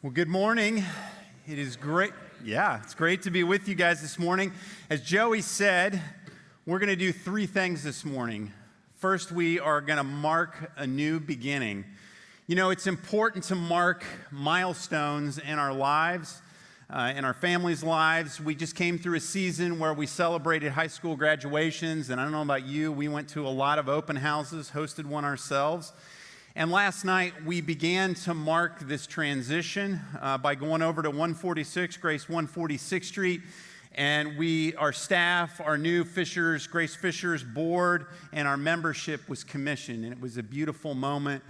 Well, good morning. It is great. Yeah, it's great to be with you guys this morning. As Joey said, we're going to do three things this morning. First, we are going to mark a new beginning. You know, it's important to mark milestones in our lives, in our families' lives. We just came through a season where we celebrated high school graduations, and I don't know about you, we went to a lot of open houses, hosted one ourselves. And last night, we began to mark this transition by going over to 146, Grace 146th Street. And our staff, our new Grace Fishers board, and our membership was commissioned. And it was a beautiful moment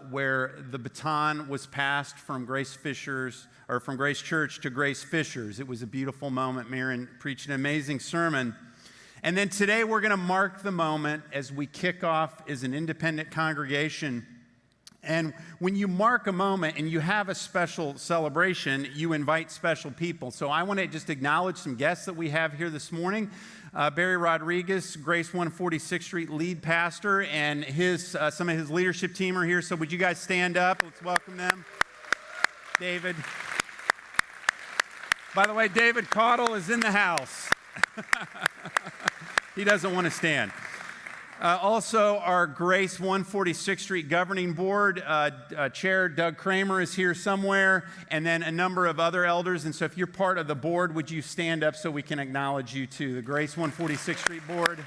where the baton was passed from Grace Fishers, or from Grace Church to Grace Fishers. It was a beautiful moment. Marin preached an amazing sermon. And then today we're going to mark the moment as we kick off as an independent congregation. And when you mark a moment and you have a special celebration, you invite special people. So I want to just acknowledge some guests that we have here this morning. Barry Rodriguez, Grace 146th Street lead pastor, and some of his leadership team are here. So would you guys stand up? Let's welcome them. David. By the way, David Caudle is in the house. He doesn't want to stand. Also, our Grace 146th Street Governing Board Chair Doug Kramer is here somewhere, and then a number of other elders. And so if you're part of the board, would you stand up so we can acknowledge you too? The Grace 146th Street Board.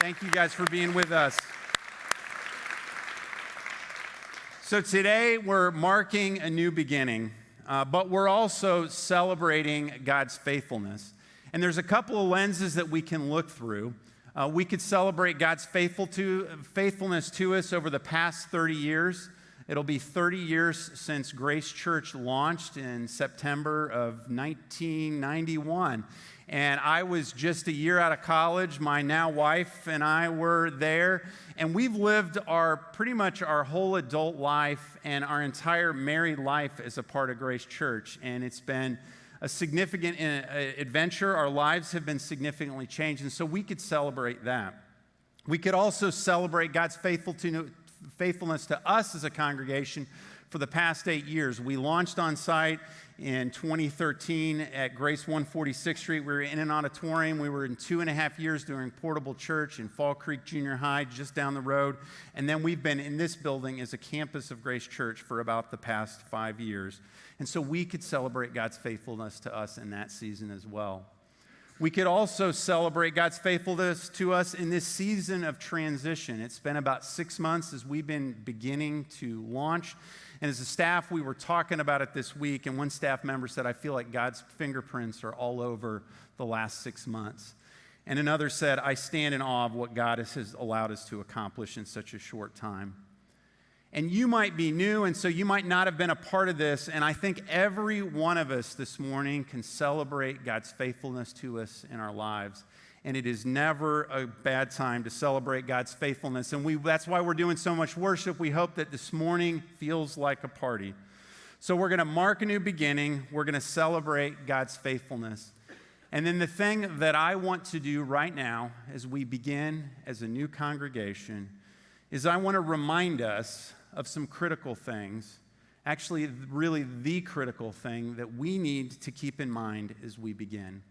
Thank you guys for being with us. So today we're marking a new beginning, but we're also celebrating God's faithfulness. And there's a couple of lenses that we can look through. We could celebrate God's faithfulness to us over the past 30 years. It'll be 30 years since Grace Church launched in September of 1991. And I was just a year out of college. My now wife and I were there. And we've lived pretty much our whole adult life and our entire married life as a part of Grace Church. And it's been a significant adventure. Our lives have been significantly changed, and so we could celebrate that. We could also celebrate God's faithfulness to us as a congregation for the past 8 years. We launched on site in 2013 at Grace 146th Street. We were in an auditorium. We were in 2.5 years doing portable church in Fall Creek Junior High, just down the road. And then we've been in this building as a campus of Grace Church for about the past 5 years. And so we could celebrate God's faithfulness to us in that season as well. We could also celebrate God's faithfulness to us in this season of transition. It's been about 6 months as we've been beginning to launch. And as a staff, we were talking about it this week, and one staff member said, I feel like God's fingerprints are all over the last 6 months. And another said, I stand in awe of what God has allowed us to accomplish in such a short time. And you might be new, and so you might not have been a part of this, and I think every one of us this morning can celebrate God's faithfulness to us in our lives. And it is never a bad time to celebrate God's faithfulness. And that's why we're doing so much worship. We hope that this morning feels like a party. So we're going to mark a new beginning. We're going to celebrate God's faithfulness. And then the thing that I want to do right now as we begin as a new congregation is I want to remind us of some critical things, actually really the critical thing that we need to keep in mind as we begin.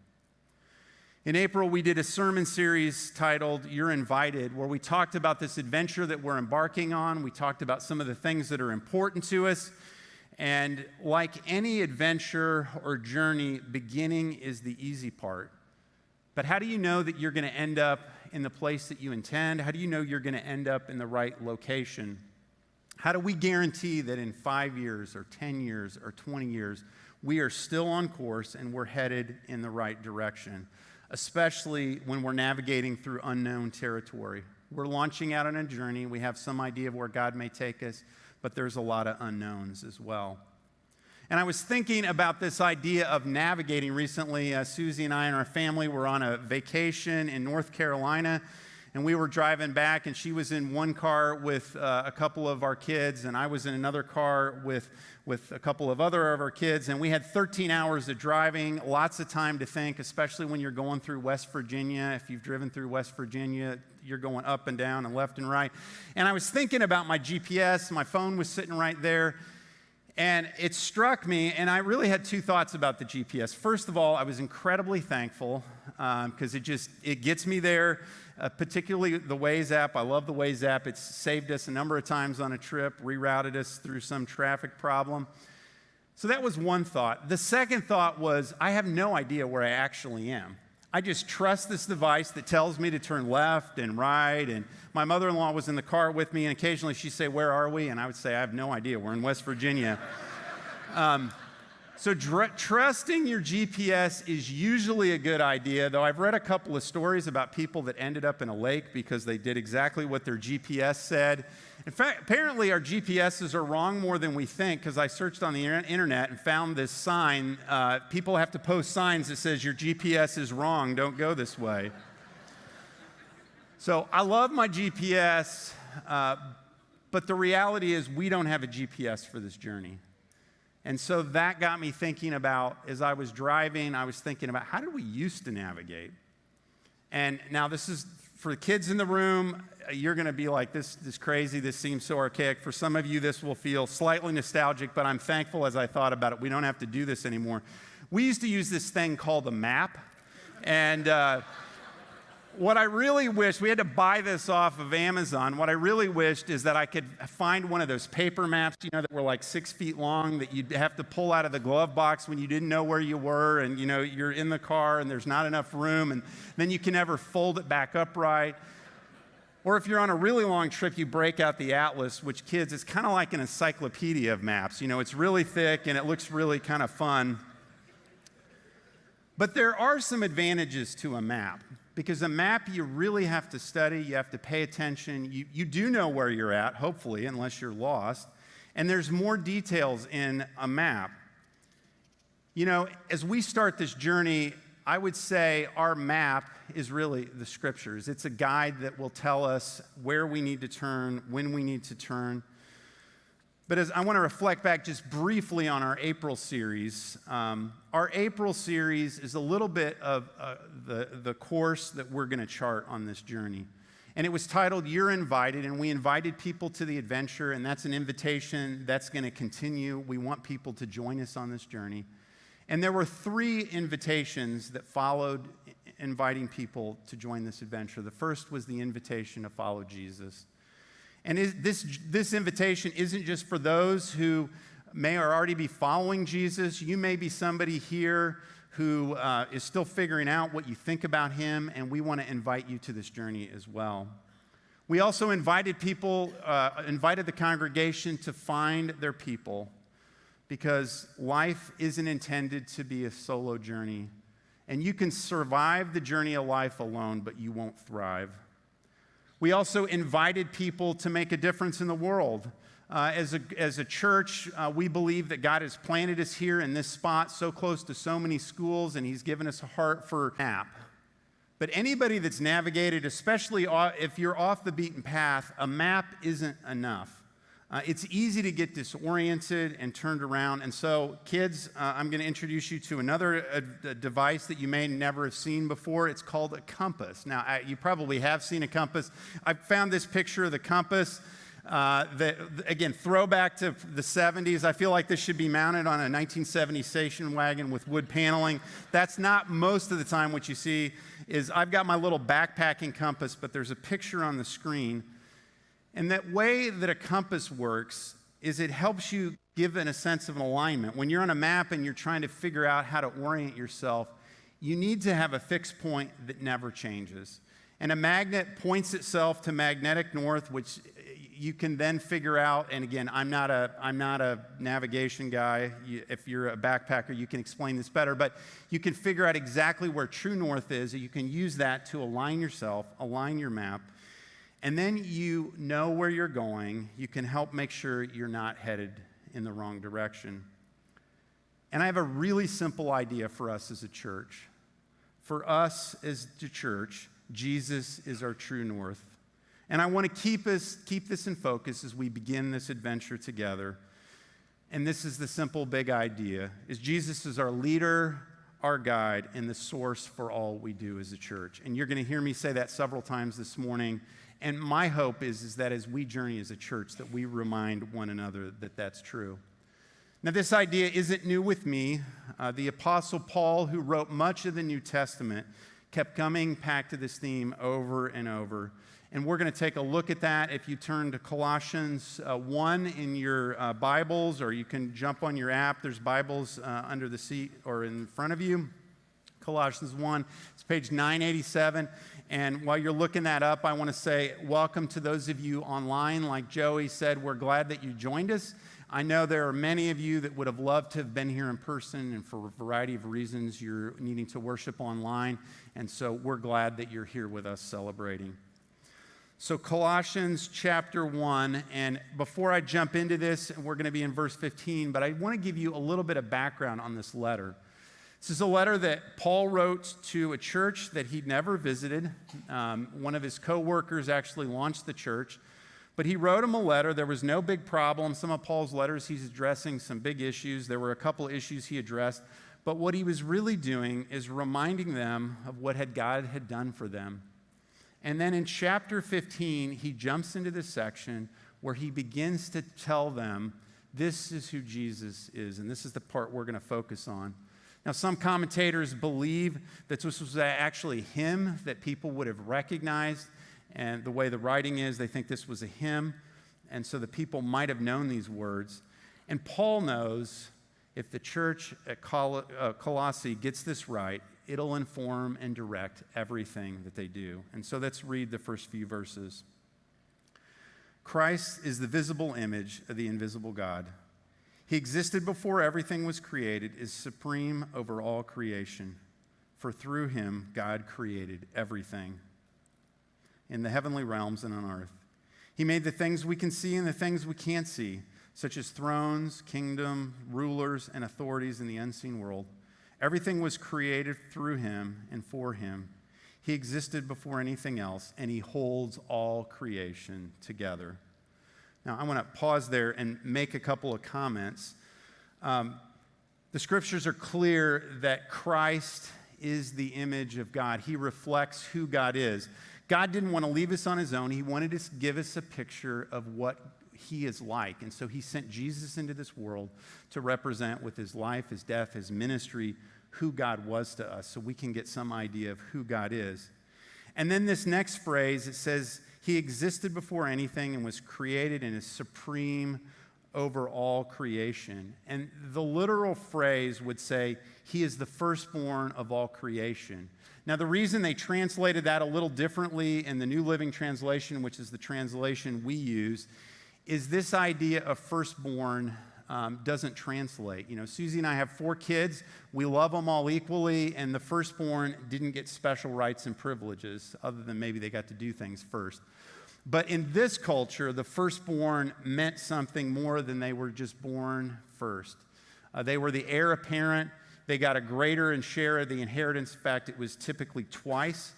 In April, we did a sermon series titled You're Invited, where we talked about this adventure that we're embarking on. We talked about some of the things that are important to us. And like any adventure or journey, beginning is the easy part. But how do you know that you're going to end up in the place that you intend? How do you know you're going to end up in the right location? How do we guarantee that in 5 years or 10 years or 20 years, we are still on course and we're headed in the right direction, especially when we're navigating through unknown territory? We're launching out on a journey. We have some idea of where God may take us, but there's a lot of unknowns as well. And I was thinking about this idea of navigating recently. Susie and I and our family were on a vacation in North Carolina, and we were driving back, and she was in one car with a couple of our kids, and I was in another car with a couple of other of our kids, and we had 13 hours of driving, lots of time to think, especially when you're going through West Virginia. If you've driven through West Virginia, you're going up and down and left and right. And I was thinking about my GPS. My phone was sitting right there. And it struck me, and I really had two thoughts about the GPS. First of all, I was incredibly thankful because it gets me there, particularly the Waze app. I love the Waze app. It's saved us a number of times on a trip, rerouted us through some traffic problem. So that was one thought. The second thought was, I have no idea where I actually am. I just trust this device that tells me to turn left and right. And my mother-in-law was in the car with me, and occasionally she'd say, "Where are we?" And I would say, "I have no idea. We're in West Virginia." So trusting your GPS is usually a good idea, though I've read a couple of stories about people that ended up in a lake because they did exactly what their GPS said. In fact, apparently our GPSs are wrong more than we think, because I searched on the internet and found this sign. People have to post signs that says, "Your GPS is wrong, don't go this way." So I love my GPS, but the reality is we don't have a GPS for this journey. And so that got me thinking about, as I was driving, I was thinking about how did we used to navigate? And now this is, for the kids in the room, you're going to be like, this is crazy, this seems so archaic. For some of you, this will feel slightly nostalgic, but I'm thankful as I thought about it, we don't have to do this anymore. We used to use this thing called a map, and what I really wished, we had to buy this off of Amazon. What I really wished is that I could find one of those paper maps, that were like 6 feet long, that you'd have to pull out of the glove box when you didn't know where you were, and you're in the car and there's not enough room, and then you can never fold it back upright. Or if you're on a really long trip, you break out the atlas, which kids, it's kind of like an encyclopedia of maps. It's really thick and it looks really kind of fun. But there are some advantages to a map. Because a map you really have to study, you have to pay attention. You do know where you're at, hopefully, unless you're lost. And there's more details in a map. As we start this journey, I would say our map is really the Scriptures. It's a guide that will tell us where we need to turn, when we need to turn. But as I want to reflect back just briefly on our April series, our April series is a little bit of the course that we're going to chart on this journey. And it was titled, "You're Invited," and we invited people to the adventure, and that's an invitation that's going to continue. We want people to join us on this journey. And there were 3 invitations that followed inviting people to join this adventure. The first was the invitation to follow Jesus. And this invitation isn't just for those who may already be following Jesus. You may be somebody here who is still figuring out what you think about him, and we want to invite you to this journey as well. We also invited the congregation to find their people, because life isn't intended to be a solo journey. And you can survive the journey of life alone, but you won't thrive. We also invited people to make a difference in the world. As a church, we believe that God has planted us here in this spot, so close to so many schools, and he's given us a heart for map. But anybody that's navigated, especially if you're off the beaten path, a map isn't enough. It's easy to get disoriented and turned around. And so, kids, I'm going to introduce you to another device that you may never have seen before. It's called a compass. Now, you probably have seen a compass. I found this picture of the compass. Again, throwback to the 70s. I feel like this should be mounted on a 1970 station wagon with wood paneling. That's not most of the time what you see. I've got my little backpacking compass, but there's a picture on the screen. And that way that a compass works is it helps you give it a sense of an alignment. When you're on a map and you're trying to figure out how to orient yourself, you need to have a fixed point that never changes. And a magnet points itself to magnetic north, which you can then figure out. And again, I'm not a navigation guy. If you're a backpacker, you can explain this better. But you can figure out exactly where true north is. You can use that to align yourself, align your map. And then you know where you're going. You can help make sure you're not headed in the wrong direction. And I have a really simple idea for us as a church. For us as the church, Jesus is our true north. And I want to keep this in focus as we begin this adventure together. And this is the simple, big idea, is Jesus is our leader, our guide, and the source for all we do as a church. And you're going to hear me say that several times this morning. And my hope is that as we journey as a church, that we remind one another that that's true. Now, this idea isn't new with me. The Apostle Paul, who wrote much of the New Testament, kept coming back to this theme over and over. And we're going to take a look at that. If you turn to Colossians 1 in your Bibles, or you can jump on your app, there's Bibles under the seat or in front of you. Colossians 1, it's page 987. And while you're looking that up, I want to say welcome to those of you online. Like Joey said, we're glad that you joined us. I know there are many of you that would have loved to have been here in person, and for a variety of reasons, you're needing to worship online. And so we're glad that you're here with us celebrating. So Colossians chapter 1, and before I jump into this, we're going to be in verse 15, but I want to give you a little bit of background on this letter. This is a letter that Paul wrote to a church that he'd never visited. One of his co-workers actually launched the church, but he wrote him a letter. There was no big problem. Some of Paul's letters, he's addressing some big issues. There were a couple issues he addressed, but what he was really doing is reminding them of what God had done for them. And then in chapter 15, he jumps into this section where he begins to tell them, this is who Jesus is, and this is the part we're going to focus on. Now, some commentators believe that this was actually a hymn that people would have recognized, and the way the writing is, they think this was a hymn, and so the people might have known these words. And Paul knows if the church at Colossae gets this right, it'll inform and direct everything that they do. And so let's read the first few verses. Christ is the visible image of the invisible God. He existed before everything was created, is supreme over all creation. For through him, God created everything in the heavenly realms and on earth. He made the things we can see and the things we can't see, such as thrones, kingdom, rulers, and authorities in the unseen world. Everything was created through him and for him. He existed before anything else, and he holds all creation together. Now, I want to pause there and make a couple of comments. The scriptures are clear that Christ is the image of God. He reflects who God is. God didn't want to leave us on his own. He wanted to give us a picture of what he is like. And so he sent Jesus into this world to represent with his life, his death, his ministry, who God was to us, so we can get some idea of who God is. And then this next phrase, it says, he existed before anything and was created and is supreme over all creation. And the literal phrase would say, he is the firstborn of all creation. Now, the reason they translated that a little differently in the New Living Translation, which is the translation we use, is this idea of firstborn doesn't translate. You know, Susie and I have 4 kids. We love them all equally, and the firstborn didn't get special rights and privileges, other than maybe they got to do things first. But in this culture, the firstborn meant something more than they were just born first. They were the heir apparent. They got a greater share of the inheritance. In fact, it was typically twice.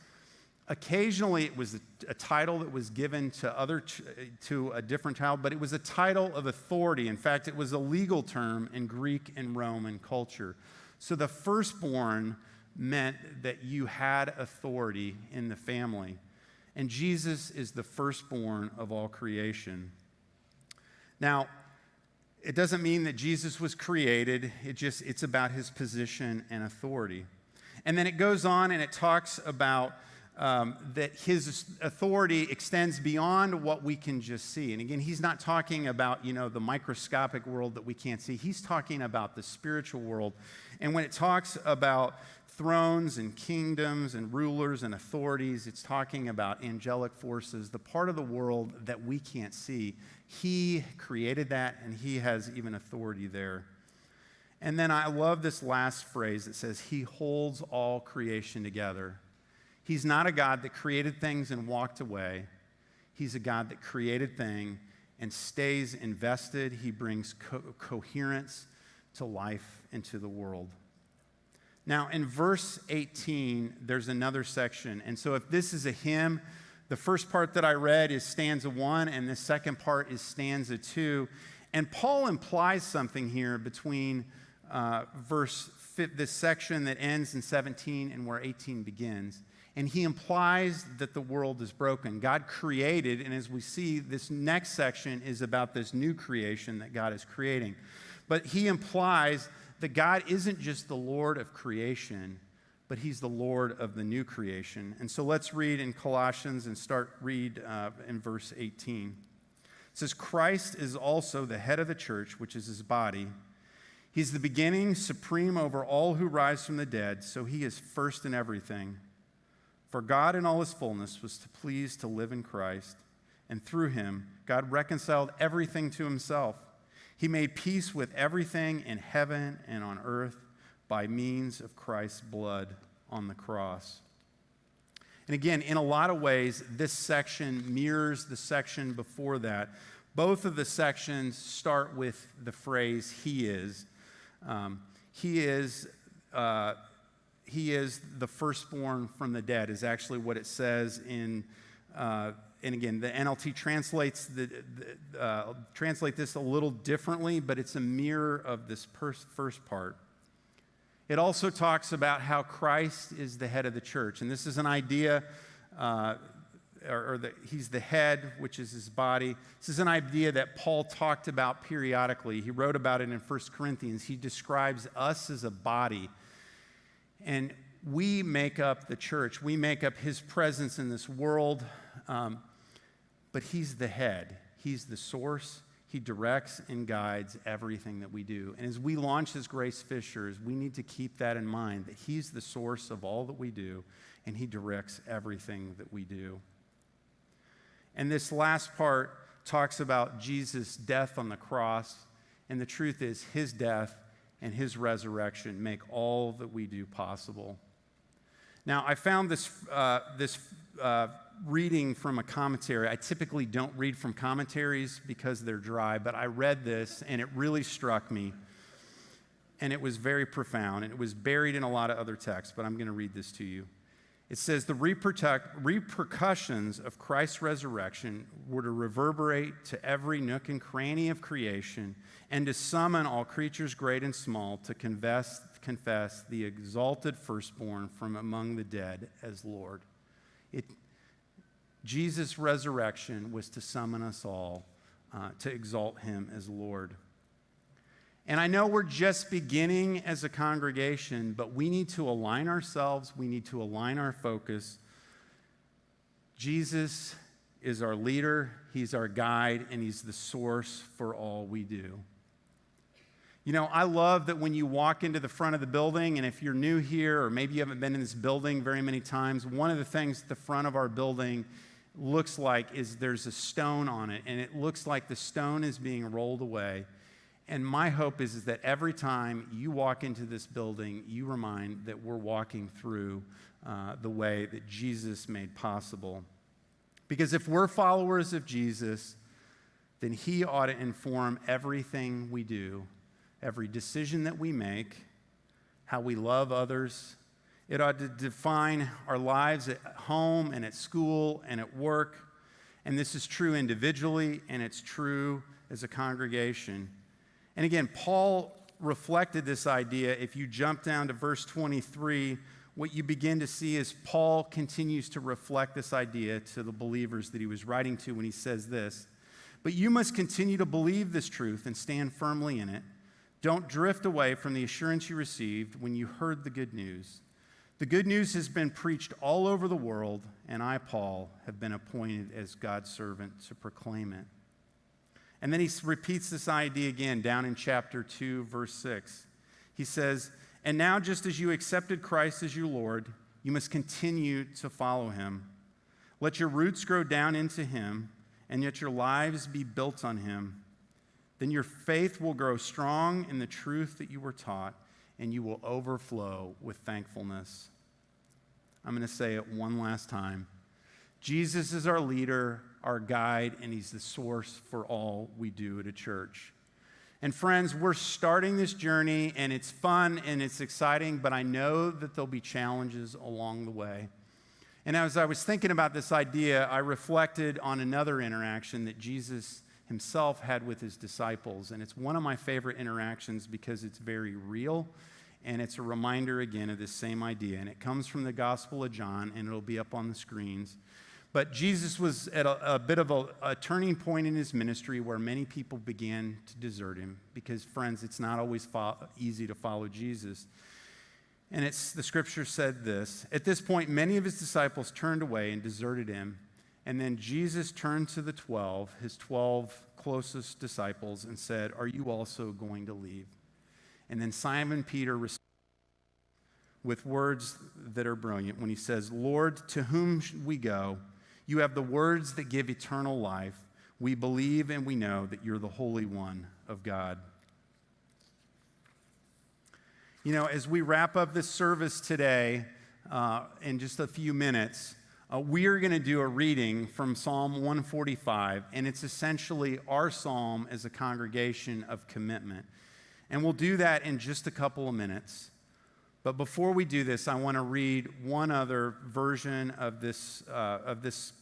Occasionally, it was a title that was given to a different child, but it was a title of authority. In fact, it was a legal term in Greek and Roman culture. So the firstborn meant that you had authority in the family. And Jesus is the firstborn of all creation. Now, it doesn't mean that Jesus was created. It's about his position and authority. And then it goes on and it talks about that his authority extends beyond what we can just see. And again, he's not talking about, the microscopic world that we can't see. He's talking about the spiritual world. And when it talks about thrones and kingdoms and rulers and authorities, it's talking about angelic forces, the part of the world that we can't see. He created that, and he has even authority there. And then I love this last phrase that says, he holds all creation together. He's not a God that created things and walked away. He's a God that created things and stays invested. He brings coherence to life and to the world. Now, in verse 18, there's another section. And so if this is a hymn, the first part that I read is stanza 1, and the second part is stanza 2. And Paul implies something here between this section that ends in 17 and where 18 begins. And he implies that the world is broken. God created, and as we see, this next section is about this new creation that God is creating. But he implies that God isn't just the Lord of creation, but he's the Lord of the new creation. And so let's read in Colossians and read in verse 18. It says, Christ is also the head of the church, which is his body. He's the beginning, supreme over all who rise from the dead, so he is first in everything. For God in all his fullness was pleased to live in Christ, and through him God reconciled everything to himself. He made peace with everything in heaven and on earth by means of Christ's blood on the cross. And again, in a lot of ways, this section mirrors the section before that. Both of the sections start with the phrase, he is. He is the firstborn from the dead, is actually what it says in, and again, the NLT translates translate this a little differently, but it's a mirror of this first part. It also talks about how Christ is the head of the church, and this is an idea, he's the head, which is his body. This is an idea that Paul talked about periodically. He wrote about it in 1 Corinthians. He describes us as a body, and we make up the church. We make up his presence in this world, but he's the head. He's the source. He directs and guides everything that we do. And as we launch as Grace Fishers, we need to keep that in mind, that he's the source of all that we do, and he directs everything that we do. And this last part talks about Jesus' death on the cross, and the truth is his death and his resurrection make all that we do possible. Now, I found this reading from a commentary. I typically don't read from commentaries because they're dry, but I read this and it really struck me, and it was very profound, and it was buried in a lot of other texts, but I'm going to read this to you. It says, the repercussions of Christ's resurrection were to reverberate to every nook and cranny of creation and to summon all creatures great and small to confess the exalted firstborn from among the dead as Lord. Jesus' resurrection was to summon us all to exalt him as Lord. And I know we're just beginning as a congregation, but we need to align ourselves. We need to align our focus. Jesus is our leader. He's our guide, and he's the source for all we do. You know, I love that when you walk into the front of the building, and if you're new here, or maybe you haven't been in this building very many times, one of the things at the front of our building looks like is there's a stone on it, and it looks like the stone is being rolled away. And my hope is that every time you walk into this building, you remind that we're walking through the way that Jesus made possible. Because if we're followers of Jesus, then he ought to inform everything we do, every decision that we make, how we love others. It ought to define our lives at home and at school and at work. And this is true individually, and it's true as a congregation. And again, Paul reflected this idea. If you jump down to verse 23, what you begin to see is Paul continues to reflect this idea to the believers that he was writing to when he says this. But you must continue to believe this truth and stand firmly in it. Don't drift away from the assurance you received when you heard the good news. The good news has been preached all over the world, and I, Paul, have been appointed as God's servant to proclaim it. And then he repeats this idea again down in chapter 2, verse 6. He says, and now just as you accepted Christ as your Lord, you must continue to follow him. Let your roots grow down into him, and yet your lives be built on him. Then your faith will grow strong in the truth that you were taught, and you will overflow with thankfulness. I'm going to say it one last time. Jesus is our leader, our guide, and he's the source for all we do at a church. And friends, we're starting this journey, and it's fun and it's exciting, but I know that there'll be challenges along the way. And as I was thinking about this idea, I reflected on another interaction that Jesus himself had with his disciples. And it's one of my favorite interactions because it's very real, and it's a reminder again of this same idea. And it comes from the Gospel of John, and it'll be up on the screens. But Jesus was at a bit of a turning point in his ministry where many people began to desert him because, friends, it's not always easy to follow Jesus. And the scripture said this: at this point, many of his disciples turned away and deserted him. And then Jesus turned to the 12, his 12 closest disciples, and said, "Are you also going to leave?" And then Simon Peter responded with words that are brilliant when he says, "Lord, to whom should we go? You have the words that give eternal life. We believe and we know that you're the Holy One of God." You know, as we wrap up this service today, in just a few minutes, we are going to do a reading from Psalm 145, and it's essentially our psalm as a congregation of commitment. And we'll do that in just a couple of minutes. But before we do this, I want to read one other version of this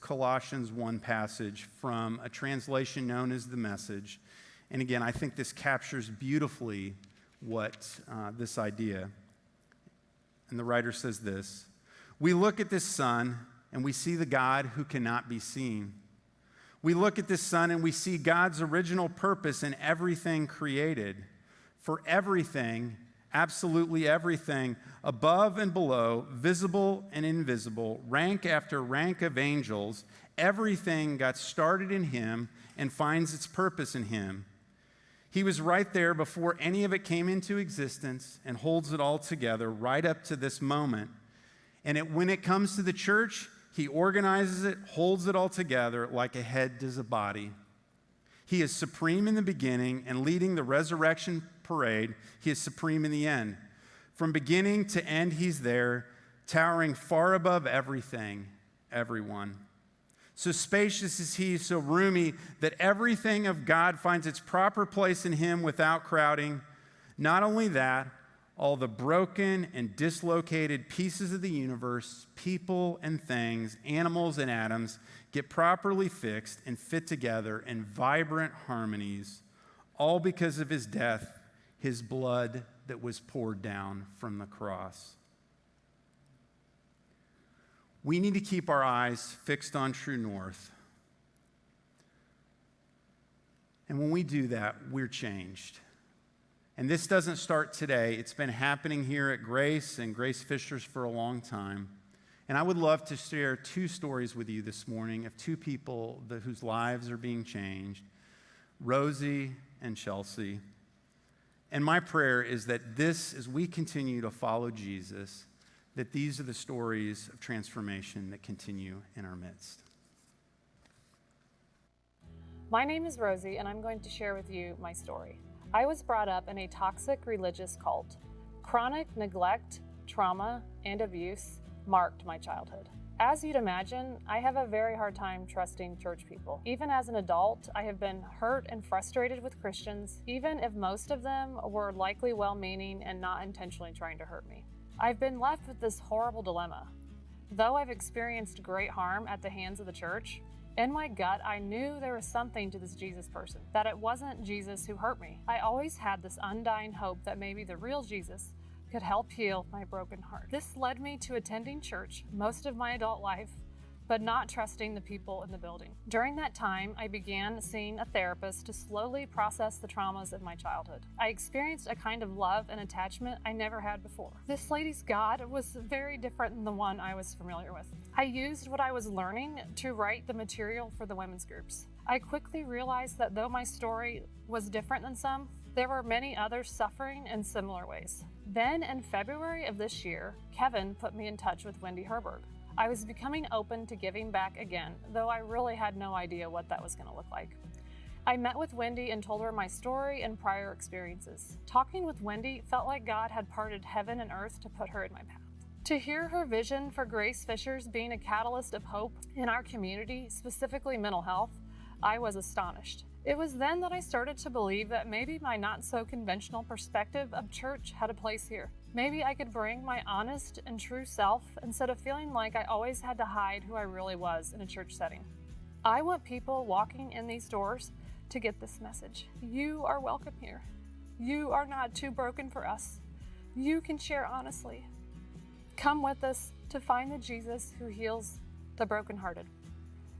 Colossians 1 passage from a translation known as the Message. And again, I think this captures beautifully what this idea. And the writer says this: "We look at this sun and we see the God who cannot be seen. We look at this sun and we see God's original purpose in everything created. For everything, absolutely everything, above and below, visible and invisible, rank after rank of angels, everything got started in him and finds its purpose in him. He was right there before any of it came into existence and holds it all together right up to this moment. And when it comes to the church, he organizes it, holds it all together like a head does a body. He is supreme in the beginning, and leading the resurrection parade, he is supreme in the end. From beginning to end, he's there, towering far above everything, everyone. So spacious is he, so roomy, that everything of God finds its proper place in him without crowding. Not only that, all the broken and dislocated pieces of the universe, people and things, animals and atoms, get properly fixed and fit together in vibrant harmonies, all because of his death, his blood that was poured down from the cross. We need to keep our eyes fixed on true north. And when we do that, we're changed. And this doesn't start today. It's been happening here at Grace and Grace Fishers for a long time. And I would love to share two stories with you this morning of two people whose lives are being changed, Rosie and Chelsea. And my prayer is that as we continue to follow Jesus, that these are the stories of transformation that continue in our midst. My name is Rosie, and I'm going to share with you my story. I was brought up in a toxic religious cult. Chronic neglect, trauma, and abuse marked my childhood. As you'd imagine, I have a very hard time trusting church people. Even as an adult, I have been hurt and frustrated with Christians, even if most of them were likely well-meaning and not intentionally trying to hurt me. I've been left with this horrible dilemma. Though I've experienced great harm at the hands of the church, in my gut, I knew there was something to this Jesus person, that it wasn't Jesus who hurt me. I always had this undying hope that maybe the real Jesus could help heal my broken heart. This led me to attending church most of my adult life, but not trusting the people in the building. During that time, I began seeing a therapist to slowly process the traumas of my childhood. I experienced a kind of love and attachment I never had before. This lady's God was very different than the one I was familiar with. I used what I was learning to write the material for the women's groups. I quickly realized that though my story was different than some, there were many others suffering in similar ways. Then in February of this year, Kevin put me in touch with Wendy Herberg. I was becoming open to giving back again, though I really had no idea what that was going to look like. I met with Wendy and told her my story and prior experiences. Talking with Wendy felt like God had parted heaven and earth to put her in my path. To hear her vision for Grace Fishers being a catalyst of hope in our community, specifically mental health, I was astonished. It was then that I started to believe that maybe my not-so-conventional perspective of church had a place here. Maybe I could bring my honest and true self instead of feeling like I always had to hide who I really was in a church setting. I want people walking in these doors to get this message. You are welcome here. You are not too broken for us. You can share honestly. Come with us to find the Jesus who heals the brokenhearted.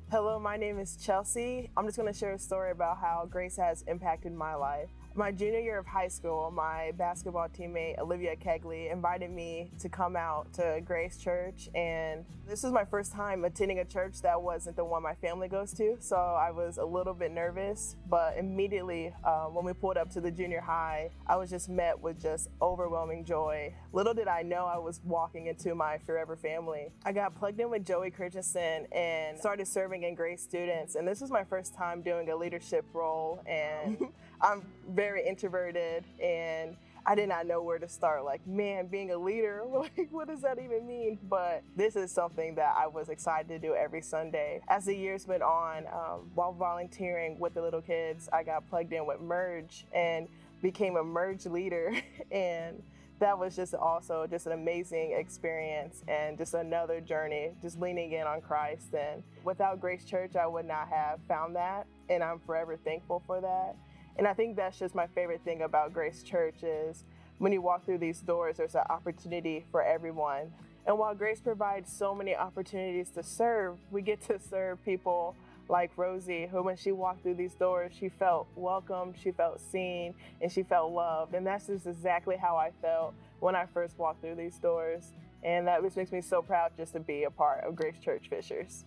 Hello, my name is Chelsea. I'm just going to share a story about how Grace has impacted my life. My junior year of high school, my basketball teammate Olivia Kegley invited me to come out to Grace Church, and this was my first time attending a church that wasn't the one my family goes to, so I was a little bit nervous, but immediately when we pulled up to the junior high, I was just met with just overwhelming joy. Little did I know I was walking into my forever family. I got plugged in with Joey Christensen and started serving in Grace students, and this was my first time doing a leadership role, and I'm very introverted and I did not know where to start. Like, man, being a leader, like, what does that even mean? But this is something that I was excited to do every Sunday. As the years went on, while volunteering with the little kids, I got plugged in with Merge and became a Merge leader. And that was just also just an amazing experience and just another journey, just leaning in on Christ. And without Grace Church, I would not have found that. And I'm forever thankful for that. And I think that's just my favorite thing about Grace Church is when you walk through these doors, there's an opportunity for everyone. And while Grace provides so many opportunities to serve, we get to serve people like Rosie, who when she walked through these doors, she felt welcome, she felt seen, and she felt loved. And that's just exactly how I felt when I first walked through these doors. And that just makes me so proud just to be a part of Grace Church Fishers.